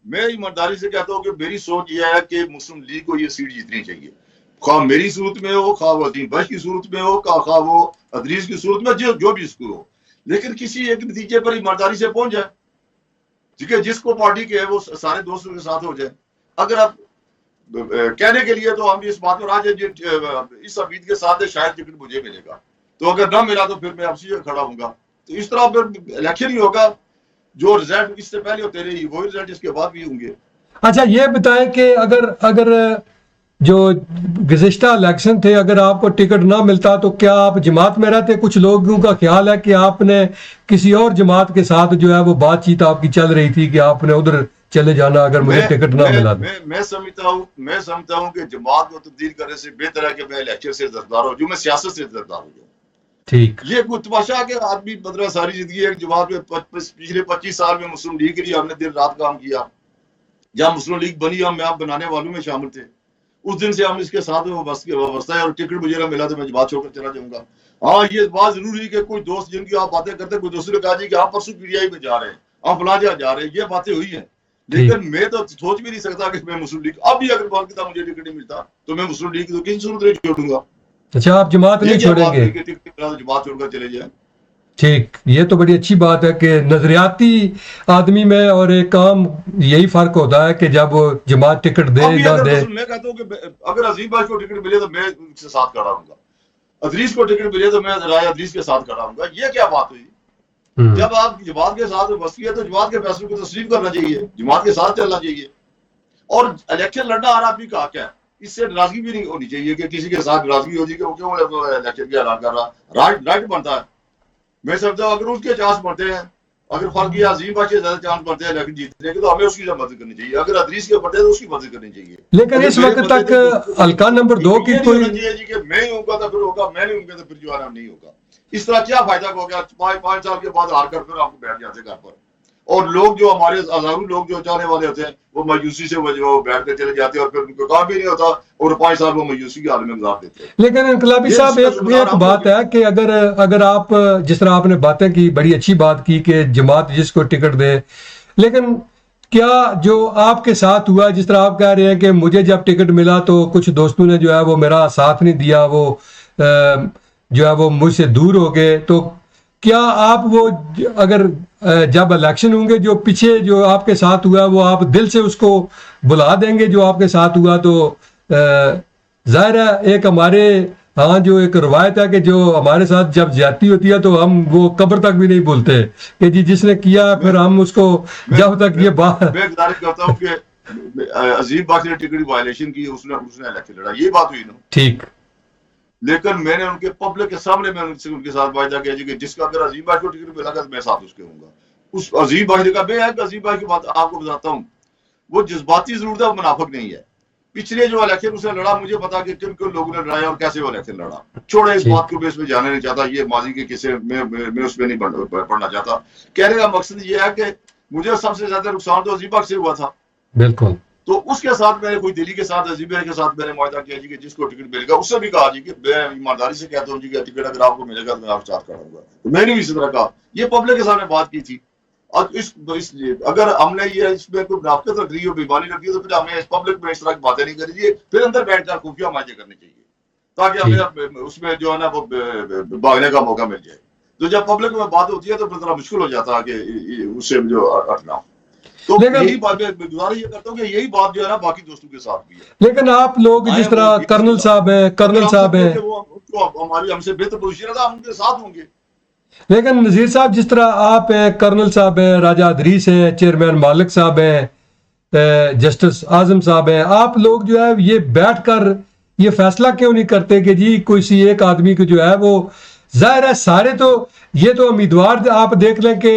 मैं ईमानदारी से कहता हूँ कि मेरी सोच यह है कि मुस्लिम लीग को ये सीट जीतनी चाहिए, खा मेरी सूरत में हो, खा वो अजीम बश की सूरत में हो, खा वो अदरीस की सूरत में, जो भी इसको हो, लेकिन किसी एक नतीजे पर ईमानदारी से पहुंच जाए, ठीक है, जिसको पार्टी के है वो सारे दोस्तों के साथ हो जाए। अगर आप कहने के लिए तो हम इस बात पर आज इस उम्मीद के साथ है शायद टिकट मुझे मिलेगा, तो अगर ना मिला तो फिर मैं आपसे खड़ा हूंगा। तो इस तरह फिर इलेक्शन ही होगा, जो रिजल्ट इससे पहले होते रहे वही रिजल्ट इसके बाद भी होंगे। अच्छा ये बताएं कि अगर जो गुज़िश्ता इलेक्शन थे, अगर आपको टिकट ना मिलता तो क्या आप जमात में रहते? कुछ लोगों का ख्याल है कि आपने किसी और जमात के साथ जो है वो बातचीत आपकी चल रही थी कि आपने उधर चले जाना अगर मुझे टिकट ना मिला। मैं समझता हूँ कि जमात को तब्दील करने से बेहतर है कि मैं इलेक्शन से दरदार हो, जो मैं सियासत से दरदार हो जाऊँ। ठीक। ये कोई तमाशा के आदमी मतलब सारी जिंदगी एक जमात में पिछले 25 साल में मुस्लिम लीग के लिए हमने दिन रात काम किया। जब मुस्लिम लीग बनी हम आप बनाने वालों में शामिल थे, उस दिन से हम इसके साथ वाबस्ता है, और टिकट मुझे ना मिला तो मैं जमात छोड़कर चला जाऊंगा। हाँ ये बात जरूरी है कि कोई दोस्त जिनकी आप बातें करते हैं, कोई दोस्त ने कहा जी कि आप परसों पीटीआई में जा रहे हैं, आप फलां जा रहे हैं, ये बातें हुई है, लेकिन मैं तो सोच भी नहीं सकता कि मैं मुस्लिम लीग अब भी अगर बात की मुझे टिकट नहीं मिलता तो मैं मुस्लिम लीग तो किसी सूरत नहीं छोड़ूंगा। अच्छा आप जमात नहीं छोड़ेंगे? जमात छोड़कर चले जाए। ठीक, ये तो बड़ी अच्छी बात है कि नजरियाती आदमी में और एक काम यही फर्क होता है कि जब वो जमात टिकट दे अभी ना अगर दे। मैं कहता हूँ कि अगर अजीम भाई को टिकट मिले तो मैं उसके साथ खड़ा हूँगा, अदरीस को टिकट मिले तो मैं राय अदरीस के साथ खड़ा हूँगा। ये क्या बात हुई? हम्म, जब आप जमात के साथ बस्ती है तो जमात के फैसले को तस्लीम करना चाहिए, जमात के साथ चलना चाहिए। और इलेक्शन लड़ना हर आदमी का हक है, इससे नाराजगी भी नहीं होनी चाहिए कि किसी के साथ नाराजगी हो जाए कि वो क्यों इलेक्शन के ऐलान कर रहा। राइट बनता है। मैं समझता हूँ अगर उसके चांस बढ़ते हैं, अगर फर्क ये अजीम भाई के ज्यादा चांस बढ़ते हैं इलेक्शन जीतने के, तो हमें उसकी मदद करनी चाहिए। अगर अदरीस के बढ़ते हैं तो उसकी मदद करनी चाहिए। लेकिन अगर इस मेरे वक्त बढ़ते थे तक हल्का नंबर 2 की ये नहीं कोई होना चाहिए जी कि मैं ही होगा तो फिर होगा, मैं नहीं होगा तो फिर जो है ना नहीं होगा। इस तरह क्या फायदा हो गया? 5 साल के बाद हार कर फिर आपको बैठ जाते घर पर। और लोग जो हमारे हजारों लोग जो चाहने वाले होते हैं वो मायूसी से वो बैठ कर चले जाते हैं और फिर उनको काम भी नहीं होता और 5 साल वो मायूसी के हाल में गुजार देते हैं। लेकिन इनकलाबी ये साहब इसका एक जिम्मेदार एक हम बात लोग हैं। है कि अगर अगर आप जिस तरह आपने बातें की, बड़ी अच्छी बात की कि जमात जिसको टिकट दे, लेकिन क्या जो आपके साथ हुआ, जिस तरह आप कह रहे हैं कि मुझे जब टिकट मिला तो कुछ दोस्तों ने जो है वो मेरा साथ नहीं दिया, वो जो है वो मुझसे दूर हो गए, तो क्या आप वो अगर जब इलेक्शन होंगे जो पीछे जो आपके साथ हुआ वो आप दिल से उसको बुला देंगे जो आपके साथ हुआ? तो जाहिर है एक हमारे हाँ जो एक रवायत है कि जो हमारे साथ जब ज्यादती होती है तो हम वो कब्र तक भी नहीं भूलते कि जी जिसने किया, फिर हम उसको मैं जब तक ये बात। मैं गुजारिश करता हूँ कि अजीम बाकी ने टिकट वायलेशन की, उसने उसने इलेक्शन लड़ा, ये बात हुई ना। ठीक। लेकिन मैंने उनके पब्लिक के सामने मैंने उनके साथ वायदा किया जी कि जिसका अगर अजीम भाई को टिकट मिला तो मैं साथ उसके होऊंगा। उस अजीम भाई का मैं है कि अजीम भाई की बात आपको बताता हूँ, वो जज्बाती जरूर है, वो मुनाफिक नहीं है। पिछले जो इलेक्शन उसने लड़ा, मुझे पता कि किन किन लोगों ने लड़ाया और कैसे वो इलेक्शन लड़ा। छोड़े इस बात को, मैं इसमें जाने नहीं चाहता, ये माजी के किस्से मैं उसमें नहीं पढ़ना चाहता। कहने का मकसद ये है कि मुझे सबसे ज्यादा नुकसान तो अजीम भाई से हुआ था। बिल्कुल। तो उसके साथ मैंने कोई दिल्ली के साथ अजीम भाई के साथ मैंने मुआहदा किया जी कि जिसको टिकट मिलेगा, उससे भी कहा जी कि मैं ईमानदारी से कहता हूँ जी कि टिकट अगर आपको मिलेगा तो मैं आपके साथ कराऊंगा। तो मैंने भी इसी तरह कहा, ये पब्लिक के सामने बात की थी। और अगर हमने ये इसमें कोई मुनाफिकत रख रही हो, बेईमानी रख रही हो, तो फिर हमें इस पब्लिक में इस तरह की बातें नहीं करनी चाहिए, फिर अंदर बैठकर खुफिया माजे करनी चाहिए ताकि हमें उसमें जो है ना वो भागने का मौका मिल जाए। तो जब पब्लिक में बात होती है तो फिर थोड़ा मुश्किल हो जाता है कि उससे जो हटना। तो यही बात मैं गुजारिश ये करता हूँ कि यही बात जो है ना बाकी दोस्तों के साथ भी है। लेकिन आप लोग जिस तरह कर्नल साहब हैं, कर्नल साहब हैं, वो हमारी हमसे बेहतर पोजीशन है, हम उनके साथ होंगे। लेकिन नजीर साहब जिस तरह आप हैं, कर्नल साहब हैं, राजा अदरीस हैं, चेयरमैन मालिक साहब हैं, जस्टिस आजम साहब हैं, आप लोग जो है ये बैठकर ये फैसला क्यों नहीं करते कि जी कोई सी एक आदमी को जो है वो, जाहिर है सारे तो ये तो उम्मीदवार आप देख लें कि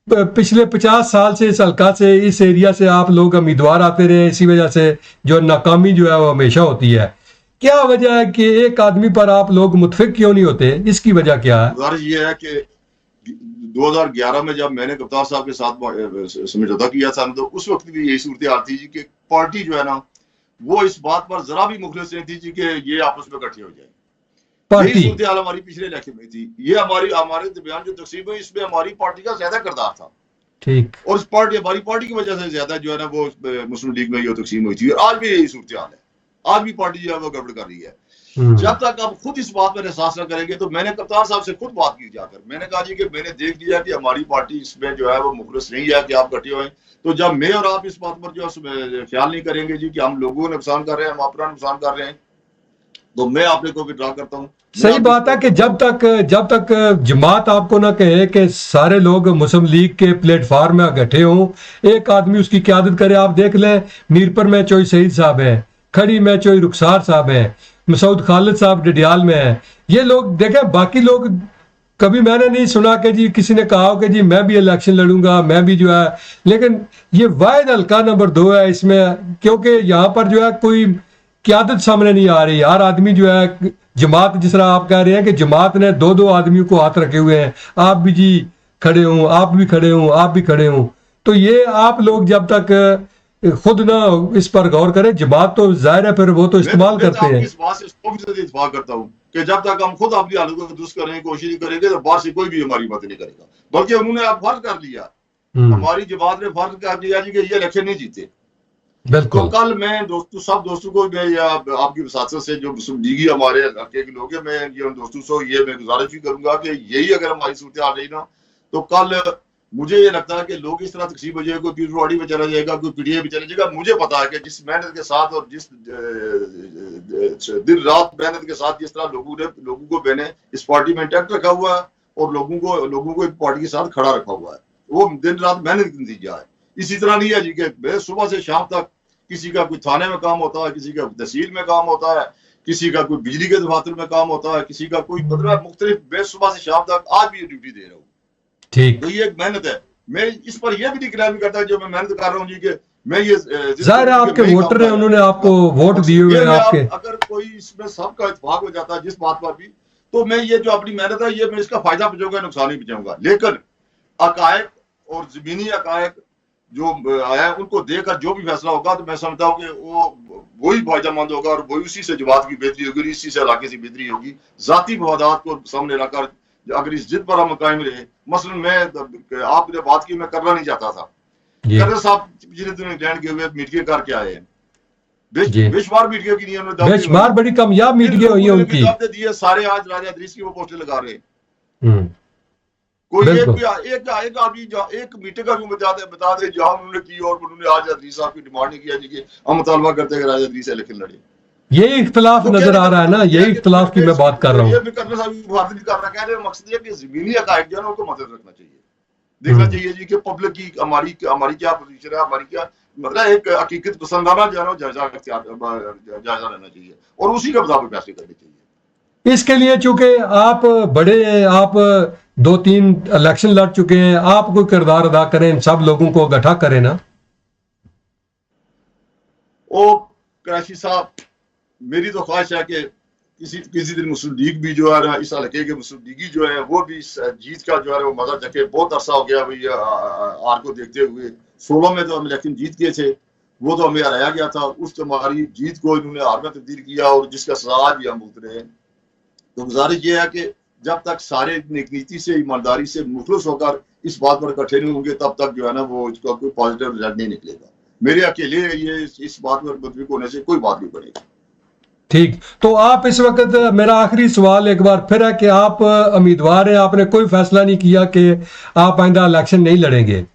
पिछले 50 साल से इस हल्का से इस एरिया से आप लोग उम्मीदवार आते रहे, इसी वजह से जो नाकामी जो है वो हमेशा होती है। क्या वजह है कि एक आदमी पर आप लोग मुतफिक क्यों नहीं होते? इसकी वजह क्या है? गुजारिश ये है कि 2011 में जब मैंने कप्तान साहब के साथ समझौता किया था तो उस वक्त भी यही सूरत हाल थी जी कि पार्टी जो है ना वो इस बात पर जरा भी मुखलिस नहीं थी जी कि ये आपस में इकट्ठे हो जाए। यही सूरत हाल हमारी पिछले इलेक्शन में थी। ये हमारे दरमियान जो तकसीम है इसमें हमारी पार्टी का ज्यादा किरदार था। ठीक। और इस पार्टी हमारी पार्टी की वजह से ज्यादा जो है ना वो मुस्लिम लीग में ये तकसीम हुई थी। आज भी यही सूरत हाल है, आज भी पार्टी जो है वो गड़बड़ कर रही है। जब तक आप खुद इस बात पर एहसास न करेंगे, तो मैंने कप्तान साहब से खुद बात की जाकर, मैंने कहा जी कि मैंने देख लिया कि हमारी पार्टी इसमें जो है वो मुखलिस नहीं है कि आप इकट्ठे हुए, तो जब मैं और आप इस बात पर जो ख्याल नहीं करेंगे जी कि हम लोगों को नुकसान कर रहे हैं, हम अपना नुकसान कर रहे हैं, तो मैं आपने को विड्रॉ करता हूँ। सही बात है कि जब तक जमात आपको ना कहे कि सारे लोग मुस्लिम लीग के प्लेटफॉर्म में इकट्ठे हों, एक आदमी उसकी क़यादत करे। आप देख लें मीरपुर में चोई सईद साहब हैं, खड़ी में चोई रुखसार साहब हैं, मसूद खालिद साहब डडियाल में हैं। ये लोग देखें, बाकी लोग कभी मैंने नहीं सुना कि जी किसी ने कहा हो कि जी मैं भी इलेक्शन लड़ूंगा, मैं भी जो है, लेकिन ये वाहिद हल्का नंबर 2 है इसमें, क्योंकि यहाँ पर जो है कोई क्यादत सामने नहीं आ रही। हर आदमी जो है जमात, जिस तरह आप कह रहे हैं कि जमात ने 2-2 आदमियों को हाथ रखे हुए हैं, आप भी जी खड़े हों, आप भी खड़े हों, आप भी खड़े हों, तो ये आप लोग जब तक खुद ना इस पर गौर करें, जमात तो जाहिर है फिर वो तो इस्तेमाल करते हैं। इस बात से इत्तेफाक करता हूँ कि जब तक हम खुद अपनी हालत को दुरुस्त करने की कोशिश नहीं करेंगे तो बाहर से कोई भी हमारी मदद नहीं करेगा। बल्कि उन्होंने अब फर्ज कर लिया, हमारी जमात ने फर्ज कर लिया जी कि ये इलेक्शन नहीं जीते, तो बिल्कुल कल मैं सब दोस्तों को मैं या आपकी वसात से जो मुस्लिम लीगी हमारे इलाके के लोग हैं, मैं ये उन दोस्तों से ये मैं गुजारिश भी करूंगा कि यही अगर हमारी सूरत आ रही ना, तो कल मुझे ये लगता है कि लोग इस तरह तकसीम हो जाएगा, कोई पीरवाड़ी में चला जाएगा, कोई पीडीए में चला जाएगा। मुझे पता है कि जिस मेहनत के साथ और जिस दिन रात मेहनत के साथ जिस तरह लोगों को मैंने इस पार्टी में इंटैक्ट रखा हुआ है और लोगों को इस पार्टी के साथ खड़ा रखा हुआ है, वो दिन रात मेहनत का नतीजा है। इसी तरह नहीं है जी कि सुबह से शाम तक किसी का कोई थाने में काम होता है, किसी का तहसील में काम होता है, किसी का कोई बिजली के दफातर में काम होता है, किसी का कोई मुख्तलिफ सुबह से शाम तक आज भी ड्यूटी दे रहा हूँ। ठीक। तो ये एक मेहनत है। मैं इस पर यह भी डिक्लेयर नहीं करता जो मैं मेहनत कर रहा हूँ जी कि मैं ये जाहिर है आपके वोटर हैं, उन्होंने आपको वोट दिए हुए हैं आपके। अगर कोई इसमें सबका इत्तेफाक हो जाता है जिस बात पर भी, तो मैं ये जो अपनी मेहनत है ये मैं इसका फायदा बचाऊंगा, नुकसान नहीं बचाऊंगा। लेकिन अकायक और जमीनी अकायक जो आया उनको देखकर जो भी फैसला होगा तो मैं समझता हूँ कि वो वही फायदेमंद होगा और वही उसी से जमात की बेहतरी होगी, इसी से इलाके की बेहतरी होगी। जाती मफादात को सामने रखकर अगर इस जिद पर हम कायम रहे, मसलन मैं आपने बात की मैं करना नहीं चाहता था, कर्नल साहब पिछले दिन इंग्लैंड गए हुए मीटिंग करके आए हैं, बेशुमार मीटिंग की नहीं, बेशुमार बड़ी कामयाब मीटिंग हुई है उनकी, दिए सारे आज राजा इदरीस की वो पोस्टर लगा रहे हैं। कोई एक आदमी एक मीटिंग का भी बता दे जहां उन्होंने की और उन्होंने आज इदरीस साहब की डिमांड नहीं किया जी कि हम मुतालबा करते हैं कि राजा इदरीस इलेक्शन लड़े। ये इख्तिलाफ नजर आ रहा है ना, यही इख्तिलाफ की मैं बात कर रहा हूँ। कर्नल साहब बात नहीं कर रहा, कह रहे मकसद ये कि जमीनी हकायक जो है उनको मदद रखना चाहिए, देखना चाहिए जी कि पब्लिक की हमारी क्या पोजीशन है, हमारी क्या मतलब एक हकीकत पसंदाना जो है ना जायजा रहना चाहिए और उसी के मुताबिक फैसले करने चाहिए। इसके लिए चूंकि आप बड़े हैं, आप 2-3 इलेक्शन लड़ चुके हैं, आप कोई किरदार अदा करें, इन सब लोगों को इकट्ठा करें ना। ओ कराची साहब, मेरी तो ख्वाहिश है कि किसी दिन मुस्लिम लीग भी जो है ना, इस हल्के के मुस्लिम लीगी जो है वो भी इस जीत का जो है वो मजा चखे। बहुत अरसा हो गया भाई आर को देखते हुए। 16 में तो हम इलेक्शन जीत गए थे, वो तो हमें हराया गया था, उस हमारी जीत को इन्होंने हार में तब्दील किया और जिसका सजा भी हम भुगत रहे हैं। तो गुजारिश ये है कि जब तक सारे नीति से ईमानदारी से मुखलस होकर इस बात पर इकट्ठे नहीं होंगे तब तक जो है ना वो इसका कोई पॉजिटिव रिजल्ट नहीं निकलेगा। मेरे अकेले ये इस बात पर मुतफिक होने से कोई बात नहीं बनेगी। ठीक, तो आप इस वक्त, मेरा आखिरी सवाल एक बार फिर है कि आप उम्मीदवार हैं, आपने कोई फैसला नहीं किया कि आप आइंदा इलेक्शन नहीं लड़ेंगे।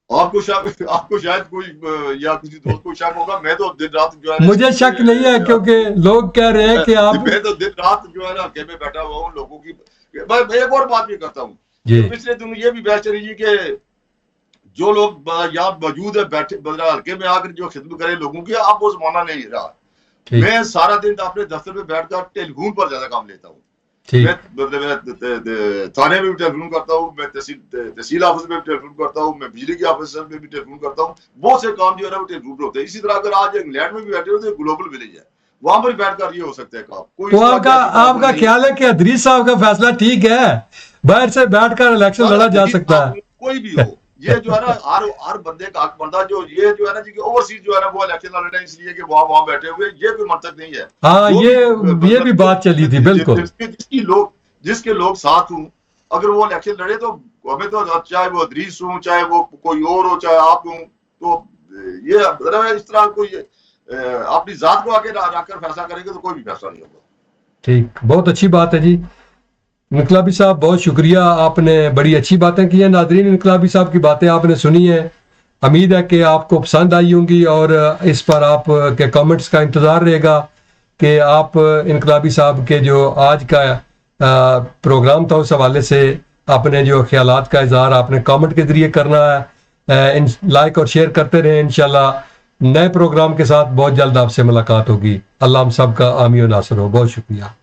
आपको शायद कोई या किसी दोस्त को शक होगा, मैं तो दिन रात जो है, मुझे शक नहीं है क्योंकि लोग कह रहे हैं कि आप, मैं तो दिन रात जो है ना हल्के में बैठा हुआ हूँ लोगों की। मैं एक और बात भी करता हूँ, पिछले दिनों ये भी बहस चली कि जो लोग यहाँ मौजूद है बैठे हल्के में आकर जो खिदमत करें लोगों की, अब वो जमाना नहीं रहा। मैं सारा दिन अपने दफ्तर में बैठकर टेलीफोन पर ज्यादा काम लेता हूँ। मैं थाने में भी टेलीफोन करता हूँ, मैं तहसील ऑफिस में भी टेलीफोन करता हूँ, मैं बिजली के ऑफिस में भी टेलीफोन करता हूँ। बहुत से काम जो है ना वो टेलीफोन पर होते हैं। इसी तरह अगर आज इंग्लैंड में भी बैठे होते, ग्लोबल विलेज है, वहां पर बैठकर ये हो सकता है काम। तो आपका ख्याल है कि इदरीस साहब का फैसला ठीक है, बाहर से बैठकर इलेक्शन लड़ा जा सकता है? कोई भी हो, ये जो है ना हर बंदे का हक बनता, जो ये जो है ना जी ओवरसीज जो है ना वो इलेक्शन लड़ रहे हैं इसलिए कि वहां बैठे हुए, ये कोई मंतक नहीं है। हाँ, ये भी बात चली थी बिल्कुल। जिसके लोग साथ हूँ, अगर वो इलेक्शन लड़े तो हमें तो, चाहे वो इदरीस हो, चाहे वो कोई और हो, चाहे आप हो, तो ये इस तरह कोई अपनी जात को आगे रखकर फैसला करेंगे तो कोई भी फैसला नहीं होगा। ठीक, बहुत अच्छी बात है जी। इनकलाबी साहब बहुत शुक्रिया, आपने बड़ी अच्छी बातें की हैं। नादरीन, इनकलाबी साहब की बातें आपने सुनी है, उम्मीद है कि आपको पसंद आई होंगी और इस पर आप के कमेंट्स का इंतज़ार रहेगा कि आप इनकलाबी साहब के जो आज का प्रोग्राम था उस हवाले से अपने जो ख्यालात का इजहार आपने कमेंट के ज़रिए करना है। लाइक और शेयर करते रहें। इंशाल्लाह नए प्रोग्राम के साथ बहुत जल्द आपसे मुलाकात होगी। अल्लाह हम सब का आमीन नासर हो। बहुत शुक्रिया।